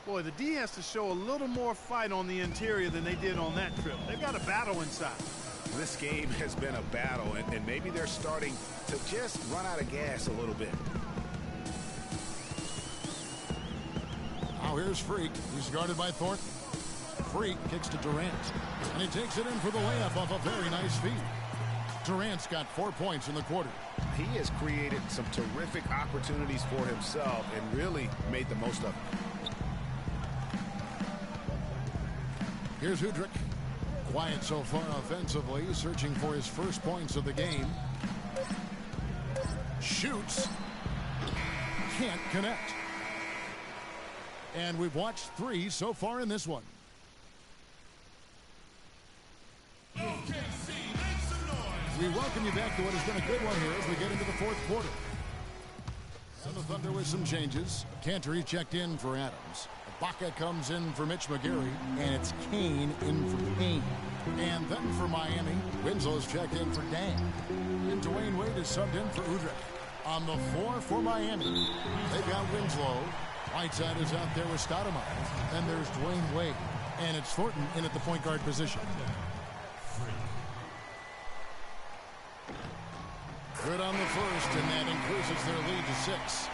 Boy, the D has to show a little more fight on the interior than they did on that trip. They've got a battle inside. This game has been a battle, and maybe they're starting to just run out of gas a little bit. Now here's Freak. He's guarded by Thornton. Freak kicks to Durant, and he takes it in for the layup off a very nice feed. Durant's got 4 points in the quarter. He has created some terrific opportunities for himself and really made the most of it. Here's Udrich. Quiet so far offensively, searching for his first points of the game. Shoots. Can't connect. And we've watched 3 so far in this one. We welcome you back to what has been a good one here as we get into the fourth quarter. And the Thunder with some changes. Cantor checked in for Adams. Ibaka comes in for Mitch McGarry, and it's Caine in for Payne. And then for Miami, Winslow's checked in for Dan. And Dwayne Wade is subbed in for Udrich. On the floor for Miami, they've got Winslow. Whiteside is out there with Stoudemire. Then there's Dwayne Wade. And it's Thornton in at the point guard position. Good on the first, and that increases their lead to 6.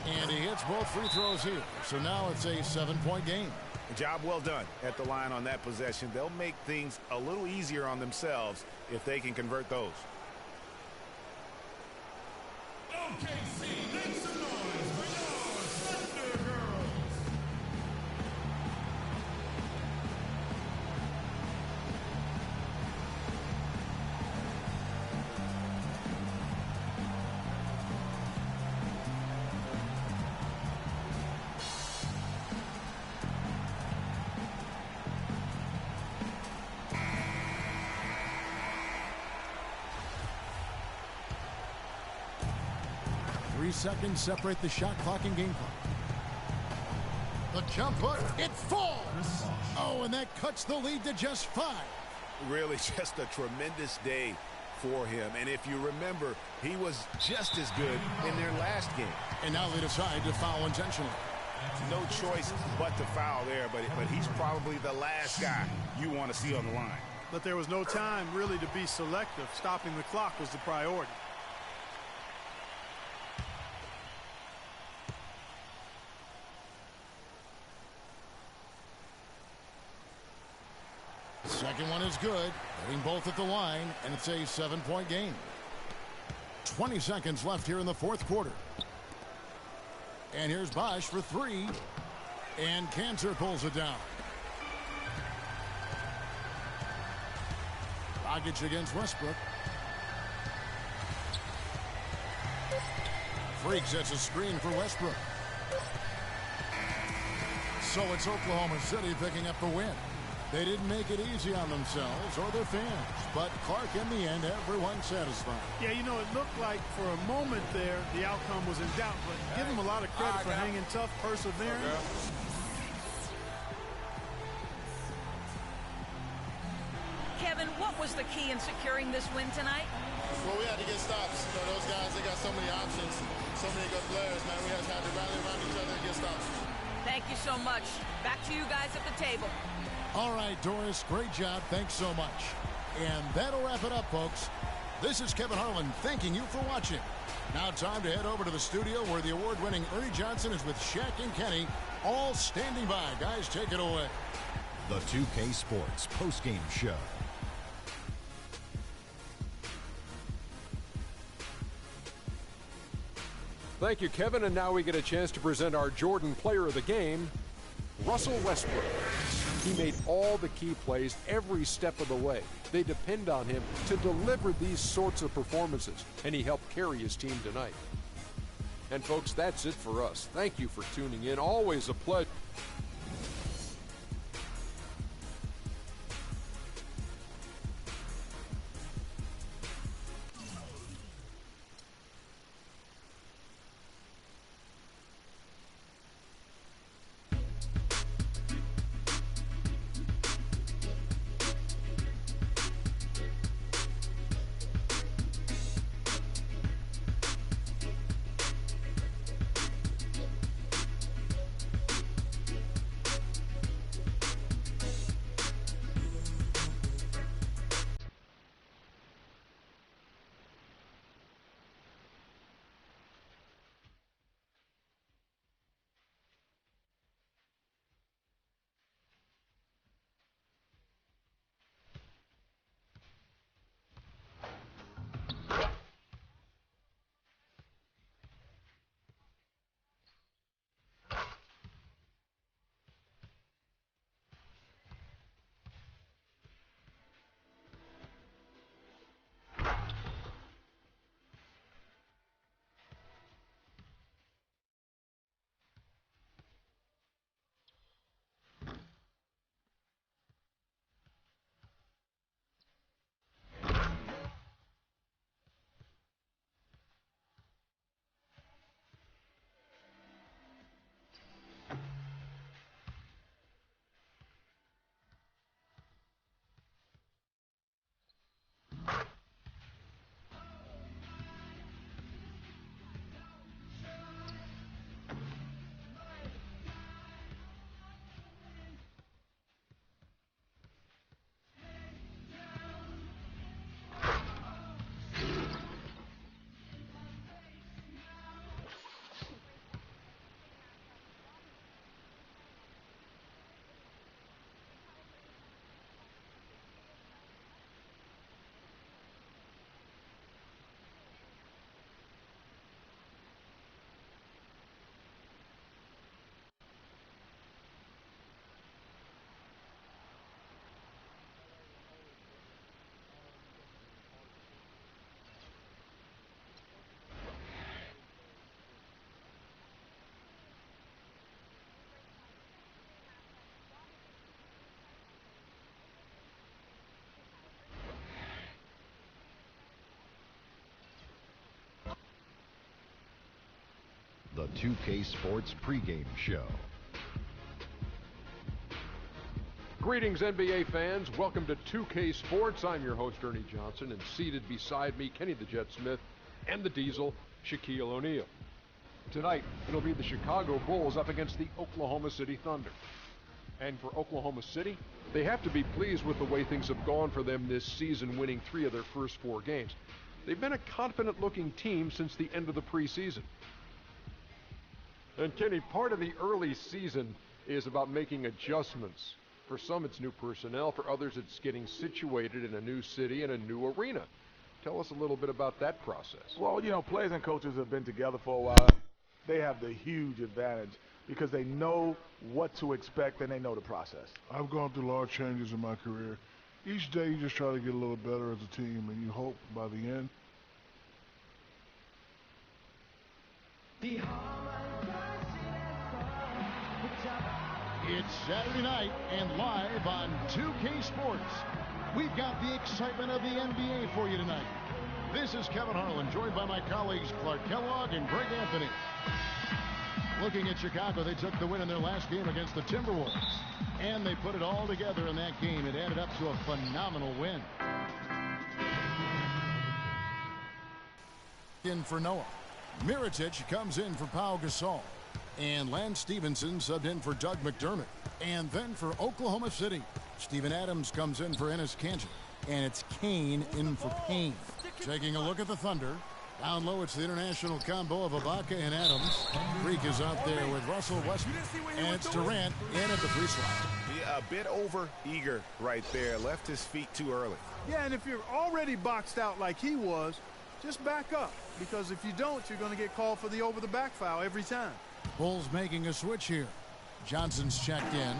And he hits both free throws here. So now it's a 7-point game. Job well done at the line on that possession. They'll make things a little easier on themselves if they can convert those. OKC, make some noise for your Thunder Girls. Seconds separate the shot clock and game clock. The jumper, it falls. Oh, and that cuts the lead to just 5. Really just a tremendous day for him. And if you remember, he was just as good in their last game. And now they decide to foul intentionally. No choice but to foul there, but he's probably the last guy you want to see on the line. But there was no time really to be selective. Stopping the clock was the priority. Second one is good. Hitting both at the line, and it's a 7-point game. 20 seconds left here in the fourth quarter. And here's Bosch for 3. And Cantor pulls it down. Baggage against Westbrook. Freak sets a screen for Westbrook. So it's Oklahoma City picking up the win. They didn't make it easy on themselves or their fans, but Clark, in the end, everyone satisfied. Yeah, you know, it looked like for a moment there the outcome was in doubt, but give them a lot of credit for hanging tough, persevering. Kevin, what was the key in securing this win tonight? Well, we had to get stops. You know, those guys, they got so many options, so many good players, man. We just had to rally around each other and get stops. Thank you so much. Back to you guys at the table. All right, Doris, great job. Thanks so much. And that'll wrap it up, folks. This is Kevin Harlan thanking you for watching. Now time to head over to the studio where the award-winning Ernie Johnson is with Shaq and Kenny, all standing by. Guys, take it away. The 2K Sports postgame show. Thank you, Kevin. And now we get a chance to present our Jordan Player of the Game, Russell Westbrook. He made all the key plays every step of the way. They depend on him to deliver these sorts of performances, and he helped carry his team tonight. And folks, that's it for us. Thank you for tuning in. Always a pleasure. 2K Sports pregame show. Greetings, NBA fans. Welcome to 2K Sports. I'm your host, Ernie Johnson, and seated beside me, Kenny the Jet Smith, and the Diesel, Shaquille O'Neal. Tonight, it'll be the Chicago Bulls up against the Oklahoma City Thunder. And for Oklahoma City, they have to be pleased with the way things have gone for them this season, winning 3 of their first 4 games. They've been a confident-looking team since the end of the preseason. And Kenny, part of the early season is about making adjustments. For some, it's new personnel. For others, it's getting situated in a new city and a new arena. Tell us a little bit about that process. Well, you know, players and coaches have been together for a while. They have the huge advantage because they know what to expect and they know the process. I've gone through large changes in my career. Each day you just try to get a little better as a team, and you hope by the end. It's Saturday night and live on 2K Sports. We've got the excitement of the NBA for you tonight. This is Kevin Harlan, joined by my colleagues Clark Kellogg and Greg Anthony. Looking at Chicago, they took the win in their last game against the Timberwolves. And they put it all together in that game. It added up to a phenomenal win. In for Noah. Mirotic comes in for Pau Gasol. And Lance Stevenson subbed in for Doug McDermott. And then for Oklahoma City, Steven Adams comes in for Enes Kanter. And it's Caine in for Payne. Taking a look at the Thunder. Down low, it's the international combo of Ibaka and Adams. Greek is out there with Russell Westbrook. And it's Durant in at the free slot. Yeah, a bit over eager right there. Left his feet too early. Yeah, and if you're already boxed out like he was, just back up. Because if you don't, you're going to get called for the over-the-back foul every time. Bulls making a switch here. Johnson's checked in.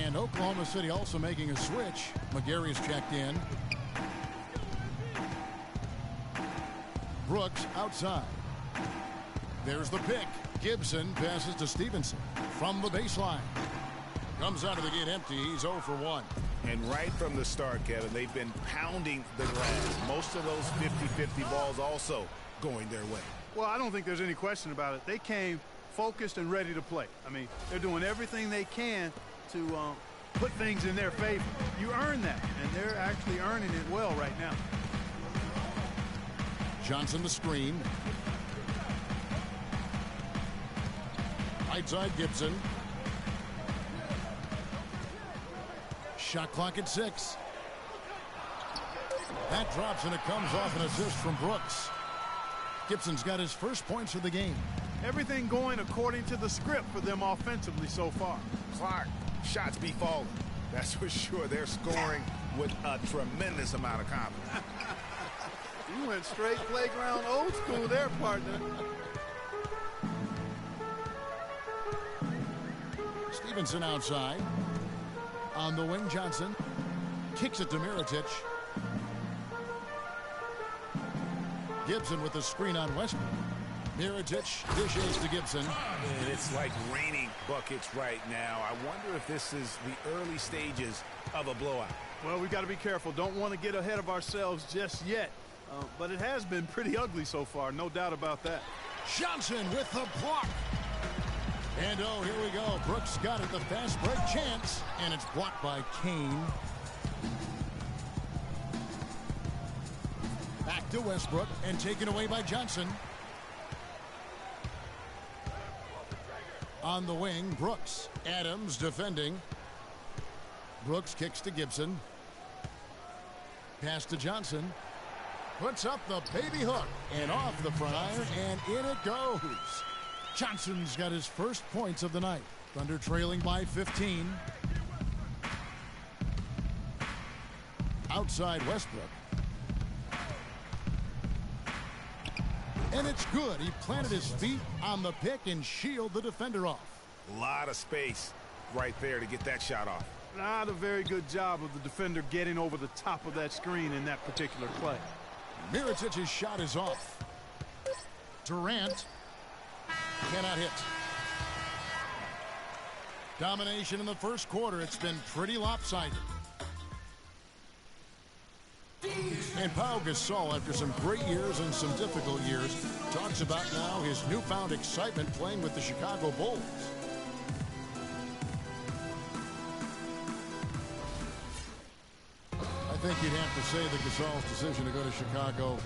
And Oklahoma City also making a switch. McGary's checked in. Brooks outside. There's the pick. Gibson passes to Stevenson from the baseline. Comes out of the gate empty. He's 0 for 1. And right from the start, Kevin, they've been pounding the glass. Most of those 50-50 balls also going their way. Well, I don't think there's any question about it. They came focused and ready to play. I mean, they're doing everything they can to put things in their favor. You earn that, and they're actually earning it well right now. Johnson the screen. Right side Gibson. Shot clock at 6. That drops and it comes off an assist from Brooks. Gibson's got his first points of the game. Everything going according to the script for them offensively so far. Clark, shots be falling. That's for sure. They're scoring with a tremendous amount of confidence. You went straight playground old school there, partner. Stevenson outside. On the wing, Johnson. Kicks it to Mirotic. Gibson with the screen on Westbrook. Mirotic dishes to Gibson. And it's like raining buckets right now. I wonder if this is the early stages of a blowout. Well, we've got to be careful. Don't want to get ahead of ourselves just yet. But it has been pretty ugly so far, no doubt about that. Johnson with the block. And oh, here we go. Brooks got it, the fast break chance. And it's blocked by Caine. Back to Westbrook and taken away by Johnson. On the wing, Brooks. Adams defending. Brooks kicks to Gibson. Pass to Johnson. Puts up the baby hook and off the front iron, and in it goes. Johnson's got his first points of the night. Thunder trailing by 15. Outside Westbrook. And it's good. He planted his feet on the pick and shielded the defender off. A lot of space right there to get that shot off. Not a very good job of the defender getting over the top of that screen in that particular play. Mirotic's shot is off. Durant cannot hit. Domination in the first quarter. It's been pretty lopsided. And Pau Gasol, after some great years and some difficult years, talks about now his newfound excitement playing with the Chicago Bulls. I think you'd have to say that Gasol's decision to go to Chicago,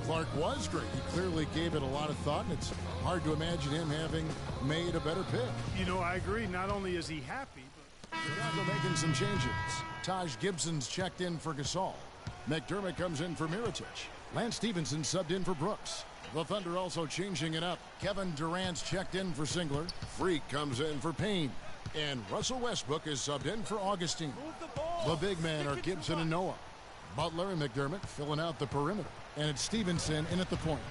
Clark, was great. He clearly gave it a lot of thought, and it's hard to imagine him having made a better pick. You know, I agree. Not only is he happy, but Chicago making some changes. Taj Gibson's checked in for Gasol. McDermott comes in for Mirotic. Lance Stevenson subbed in for Brooks. The Thunder also changing it up. Kevin Durant's checked in for Singler. Freak comes in for Payne. And Russell Westbrook is subbed in for Augustine. The big men are Gibson and Noah. Butler and McDermott filling out the perimeter. And it's Stevenson in at the point.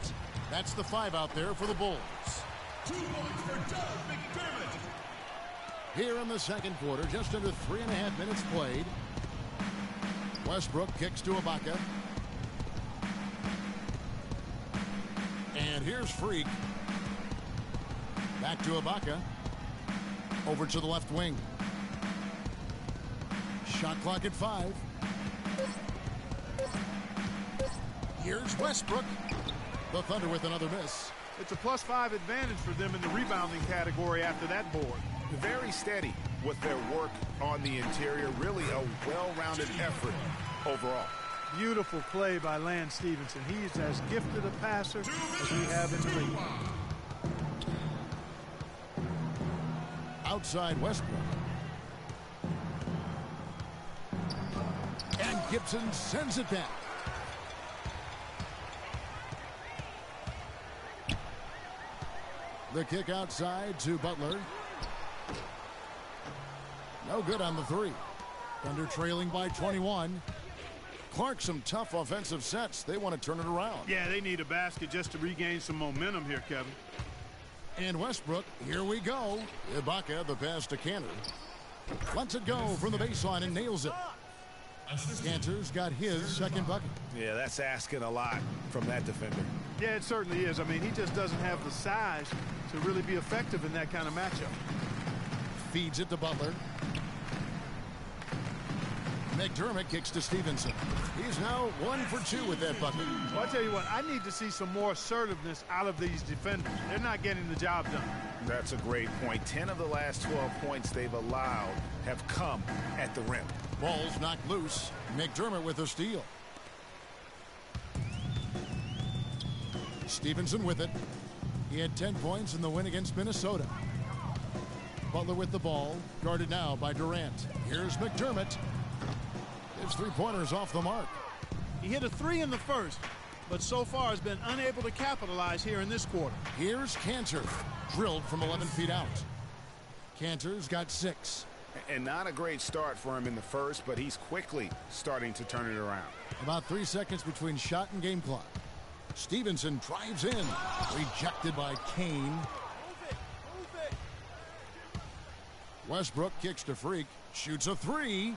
That's the 5 out there for the Bulls. 2 points for Doug McDermott. Here in the second quarter, just under 3.5 minutes played. Westbrook kicks to Ibaka. And here's Freak. Back to Ibaka. Over to the left wing. Shot clock at 5. Here's Westbrook. The Thunder with another miss. it's a +5 advantage for them in the rebounding category after that board. Very steady with their work on the interior. Really a well-rounded effort overall. Beautiful play by Lance Stevenson. He's as gifted a passer as we have in the league. Outside Westbrook. And Gibson sends it back. The kick outside to Butler. No good on the 3. Thunder trailing by 21. Clark, some tough offensive sets. They want to turn it around. Yeah, they need a basket just to regain some momentum here, Kevin. And Westbrook, here we go. Ibaka, the pass to Cantor. Lets it go from the baseline and nails it. Cantor's got his second bucket. Yeah, that's asking a lot from that defender. Yeah, it certainly is. I mean, he just doesn't have the size to really be effective in that kind of matchup. Feeds it to Butler. McDermott kicks to Stevenson. He's now 1 for 2 with that bucket. Well, I tell you what, I need to see some more assertiveness out of these defenders. They're not getting the job done. That's a great point. 10 of the last 12 points they've allowed have come at the rim. Ball's knocked loose. McDermott with a steal. Stevenson with it. He had 10 points in the win against Minnesota. Butler with the ball, guarded now by Durant. Here's McDermott. His three-pointers off the mark. He hit a 3 in the first, but so far has been unable to capitalize here in this quarter. Here's Cantor, drilled from 11 feet out. Cantor's got 6. And not a great start for him in the first, but he's quickly starting to turn it around. About 3 seconds between shot and game clock. Stevenson drives in. Rejected by Caine. Westbrook kicks to Freak. Shoots a 3.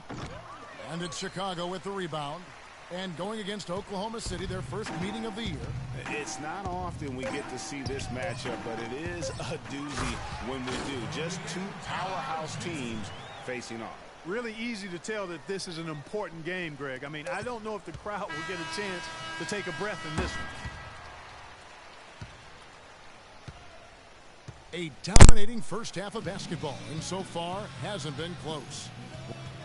And it's Chicago with the rebound. And going against Oklahoma City, their first meeting of the year. It's not often we get to see this matchup, but it is a doozy when we do. Just 2 powerhouse teams facing off. Really easy to tell that this is an important game, Greg. I mean, I don't know if the crowd will get a chance to take a breath in this one. A dominating first half of basketball, and so far hasn't been close.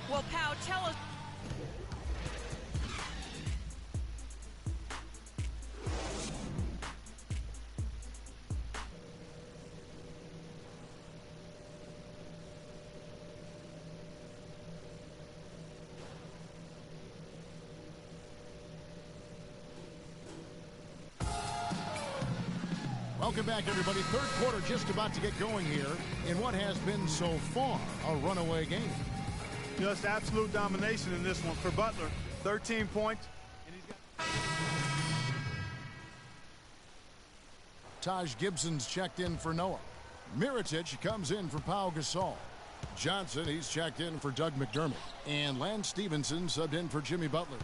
Well, Pau, tell us. Welcome back, everybody. Third quarter just about to get going here in what has been so far a runaway game. Just absolute domination in this one for Butler. 13 points. And he's got... Taj Gibson's checked in for Noah. Mirotic comes in for Pau Gasol. Johnson, he's checked in for Doug McDermott. And Lance Stevenson subbed in for Jimmy Butler.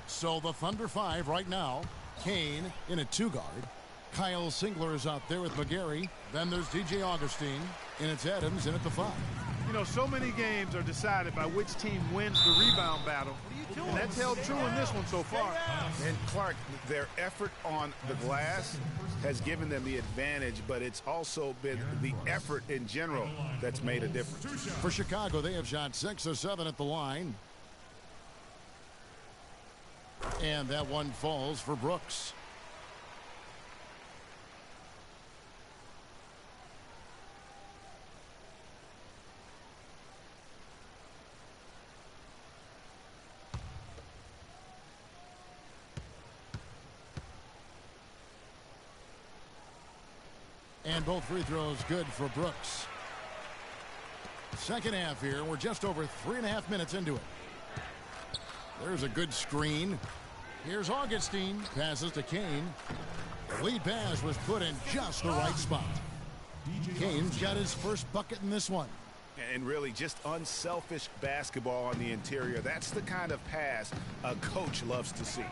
So the Thunder 5 right now. Caine in a 2-guard. Kyle Singler is out there with McGarry. Then there's DJ Augustine. And it's Adams in at the 5. You You know, so many games are decided by which team wins the rebound battle, and that's held true in this one so far. And Clark, their effort on the glass has given them the advantage, but it's also been the effort in general that's made a difference. For Chicago, they have shot 6 of 7 at the line. And that one falls for Brooks. And both free throws good for Brooks. Second half here. We're just over 3.5 minutes into it. There's a good screen. Here's Augustine. Passes to Caine. The lead pass was put in just the right spot. Caine's got his first bucket in this one. And really just unselfish basketball on the interior. That's the kind of pass a coach loves to see.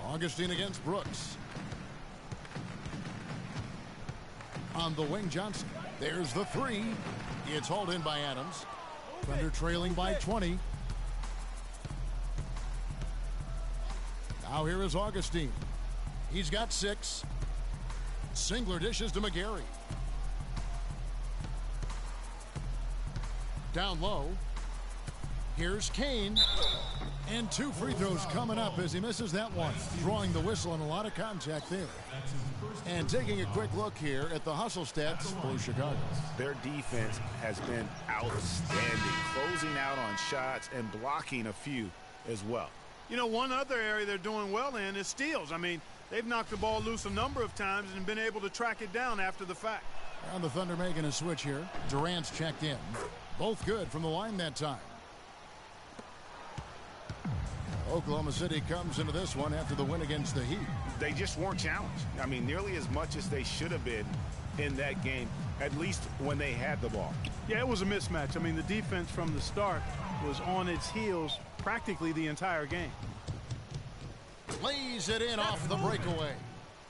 Augustine against Brooks. On the wing, Johnson. There's the three. It's hauled in by Adams. Thunder trailing by 20. Now here is Augustine. He's got 6. Singler dishes to McGarry. Down low. Here's Caine. And 2 free throws coming up as he misses that one. Drawing the whistle and a lot of contact there. And taking a quick look here at the hustle stats for Chicago. Their defense has been outstanding, closing out on shots and blocking a few as well. You know, one other area they're doing well in is steals. I mean, they've knocked the ball loose a number of times and been able to track it down after the fact. And the Thunder making a switch here. Durant's checked in. Both good from the line that time. Oklahoma City comes into this one after the win against the Heat. They just weren't challenged. I mean, nearly as much as they should have been in that game, at least when they had the ball. Yeah, it was a mismatch. I mean, the defense from the start was on its heels practically the entire game. Lays it in off the breakaway.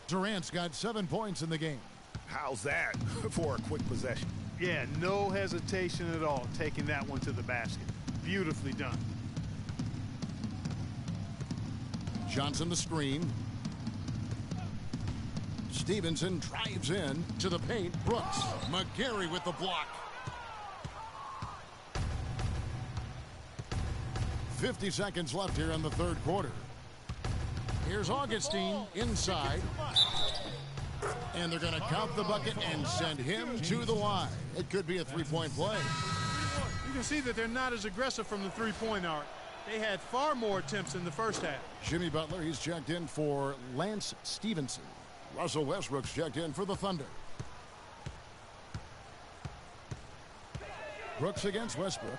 Durant's got 7 points in the game. How's that for a quick possession? Yeah, no hesitation at all taking that one to the basket. Beautifully done. Johnson the screen. Stevenson drives in to the paint. Brooks. McGarry with the block. 50 seconds left here in the third quarter. Here's Augustine inside. And they're going to count the bucket and send him to the line. It could be a three-point play. You can see that they're not as aggressive from the three-point arc. They had far more attempts in the first half. Jimmy Butler, he's checked in for Lance Stevenson. Russell Westbrook's checked in for the Thunder. Brooks against Westbrook.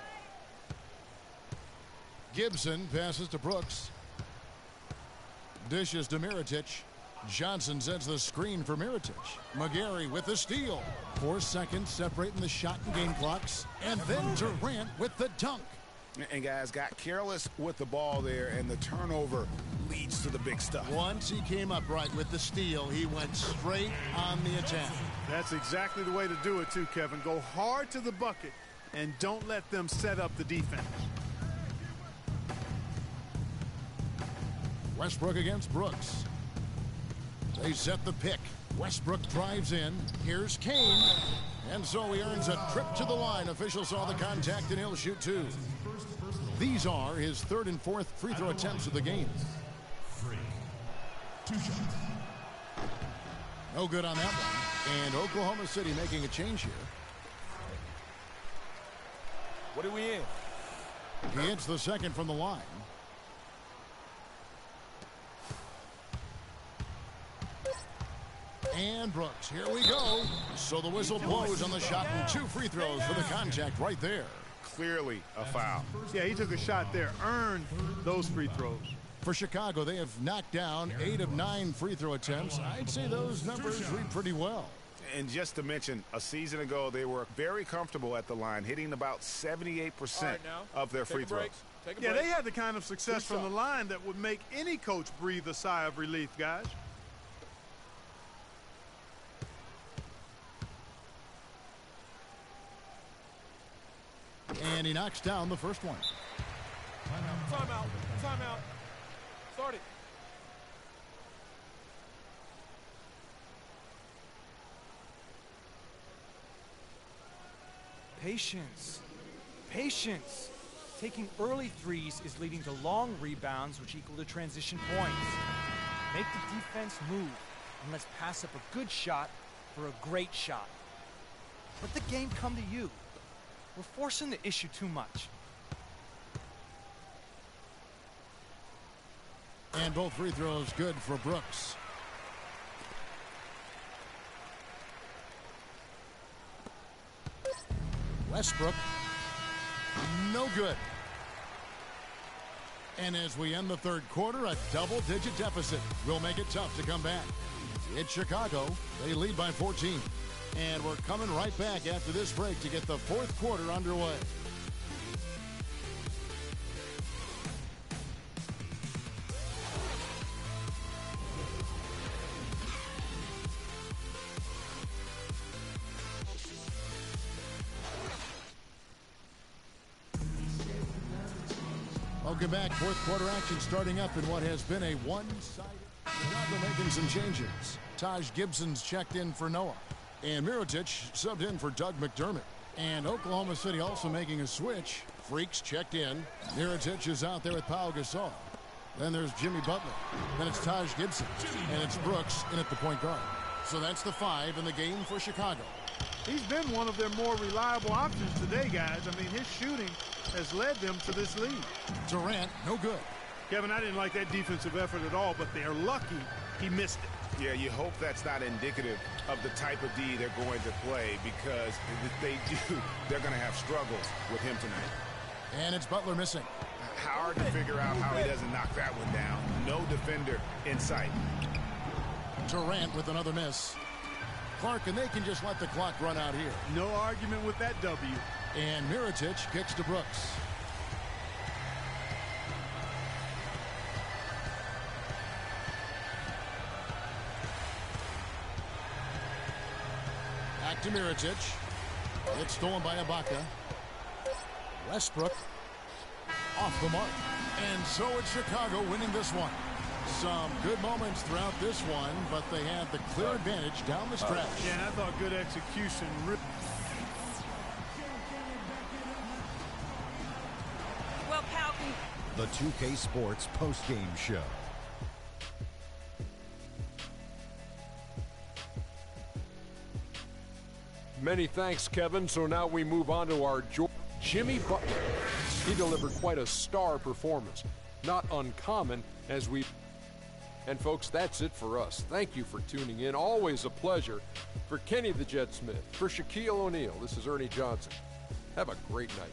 Gibson passes to Brooks. Dishes to Mirotic. Johnson sets the screen for Mirotic. McGarry with the steal. 4 seconds separating the shot and game clocks. And then Durant with the dunk. And guys got careless with the ball there, and the turnover leads to the big stuff. Once he came up right with the steal, he went straight on the attack. That's exactly the way to do it too, Kevin. Go hard to the bucket and don't let them set up the defense. Westbrook against Brooks. They set the pick. Westbrook drives in. Here's Caine. And so he earns a trip to the line. Officials saw the contact and he'll shoot 2. These are his 3rd and 4th free throw attempts of the game. 2 shots. No good on that one. And Oklahoma City making a change here. What are we in? He hits the second from the line. And Brooks, here we go. So the whistle blows on the shot and 2 free throws for the contact right there. Clearly a foul. Yeah, he took a shot there, earned those free throws. For Chicago, they have knocked down 8 of 9 free throw attempts. I'd say those numbers read pretty well. And just to mention, a season ago, they were very comfortable at the line, hitting about 78% of their free throws. Yeah, they had the kind of success from the line that would make any coach breathe a sigh of relief, guys. And he knocks down the first one. Timeout. Timeout. Start it. Patience. Patience. Taking early threes is leading to long rebounds, which equal to transition points. Make the defense move, and let's pass up a good shot for a great shot. Let the game come to you. We're forcing the issue too much. And both free throws good for Brooks. Westbrook, no good. And as we end the third quarter, a double-digit deficit will make it tough to come back. It's Chicago. They lead by 14. And we're coming right back after this break to get the fourth quarter underway. Welcome back. Fourth quarter action starting up in what has been a one-sided. Chicago making some changes. Taj Gibson's checked in for Noah. And Mirotic subbed in for Doug McDermott. And Oklahoma City also making a switch. Freaks checked in. Mirotic is out there with Pau Gasol. Then there's Jimmy Butler. Then it's Taj Gibson. And it's Brooks in at the point guard. So that's the 5 in the game for Chicago. He's been one of their more reliable options today, guys. I mean, his shooting has led them to this lead. Durant, no good. Kevin, I didn't like that defensive effort at all, but they're lucky he missed it. Yeah, you hope that's not indicative of the type of D they're going to play, because if they do, they're going to have struggles with him tonight. And it's Butler missing. Hard to figure out how he doesn't knock that one down. No defender in sight. Durant with another miss. Clark, and they can just let the clock run out here. No argument with that W. And Mirotic kicks to Brooks. Back to Mirotic. It's stolen by Ibaka. Westbrook off the mark. And so it's Chicago winning this one. Some good moments throughout this one, but they had the clear advantage down the stretch. Yeah, and I thought good execution. Well, Pau, The 2K Sports postgame show. Many thanks, Kevin. So now we move on to our Jimmy Butler. He delivered quite a star performance. Not uncommon as we... And folks, that's it for us. Thank you for tuning in. Always a pleasure. For Kenny the Jet Smith, for Shaquille O'Neal, this is Ernie Johnson. Have a great night.